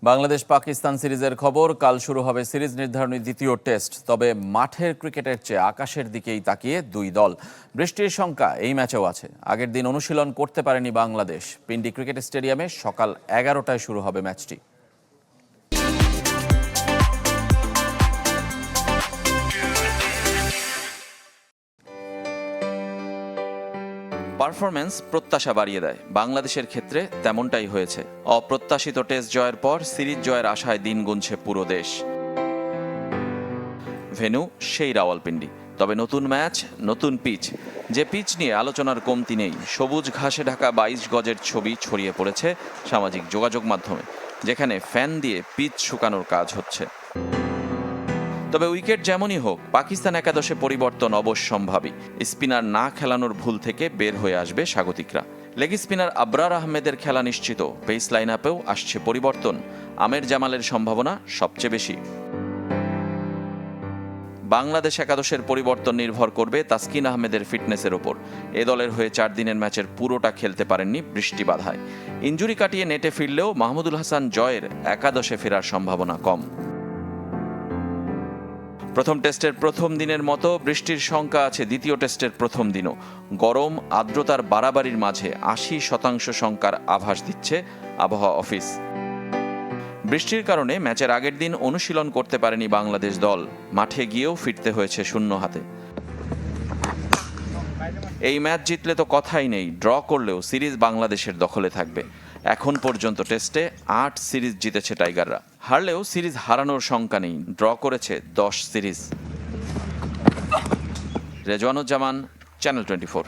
বাংলাদেশ পাকিস্তান সিরিজের খবর। কাল শুরু হবে সিরিজ নির্ধারণী দ্বিতীয় টেস্ট। তবে মাঠের ক্রিকেটের চেয়ে আকাশের দিকেই তাকিয়ে দুই দল। বৃষ্টির শঙ্কা এই ম্যাচেও আছে। আগের দিন অনুশীলন করতে পারেনি বাংলাদেশ। পিন্ডি ক্রিকেট স্টেডিয়ামে সকাল 11টায় শুরু হবে ম্যাচটি। পারফরম্যান্স প্রত্যাশা বাড়িয়ে দেয়। বাংলাদেশের ক্ষেত্রে তেমনটাই হয়েছে। অপ্রত্যাশিত টেস্ট জয়ের পর সিরিজ জয়ের আশায় দিন গুনছে পুরো দেশ। ভেন্যু সেই রাওয়ালপিন্ডি। তবে নতুন ম্যাচ, নতুন পিচ। যে পিচ নিয়ে আলোচনার কমতি নেই। সবুজ ঘাসে ঢাকা 22 গজের ছবি ছড়িয়ে পড়েছে সামাজিক যোগাযোগ মাধ্যমে, যেখানে ফ্যান দিয়ে পিচ শুকানোর কাজ হচ্ছে। তবে উইকেট যেমনই হোক, পাকিস্তান একাদশে পরিবর্তন অবশ্যম্ভাবী। স্পিনার না খেলানোর ভুল থেকে বের হয়ে আসবে স্বাগতিকরা। লেগ স্পিনার আবরার আহমেদের খেলা নিশ্চিত। পেস লাইন আপেও আসছে পরিবর্তন। আমের জামালের সম্ভাবনা সবচেয়ে বেশি। বাংলাদেশ একাদশের পরিবর্তন নির্ভর করবে তাসকিন আহমেদের ফিটনেসের ওপর। এ দলের হয়ে 4 দিনের ম্যাচের পুরোটা খেলতে পারেননি বৃষ্টি বাধায়। ইনজুরি কাটিয়ে নেটে ফিরলেও মাহমুদুল হাসান জয়ের একাদশে ফেরার সম্ভাবনা কম। প্রথম টেস্টের প্রথম দিনের মতো বৃষ্টির শঙ্কা আছে দ্বিতীয় টেস্টের প্রথম দিনও। গরম, আর্দ্রতার বাড়াবাড়ির মাঝে 80% শঙ্কার আভাস দিচ্ছে আবহাওয়া অফিস। বৃষ্টির কারণে ম্যাচের আগের দিন অনুশীলন করতে পারেনি বাংলাদেশ দল। মাঠে গিয়েও ফিরতে হয়েছে শূন্য হাতে। এই ম্যাচ জিতলে তো কথাই নেই, ড্র করলেও সিরিজ বাংলাদেশের দখলে থাকবে। এখন পর্যন্ত টেস্টে 8 সিরিজ জিতেছে টাইগাররা। হারলেও সিরিজ হারানোর শঙ্কা নেই। ড্র করেছে 10 সিরিজ। রেজওয়ানুজ্জামান, চ্যানেল 24।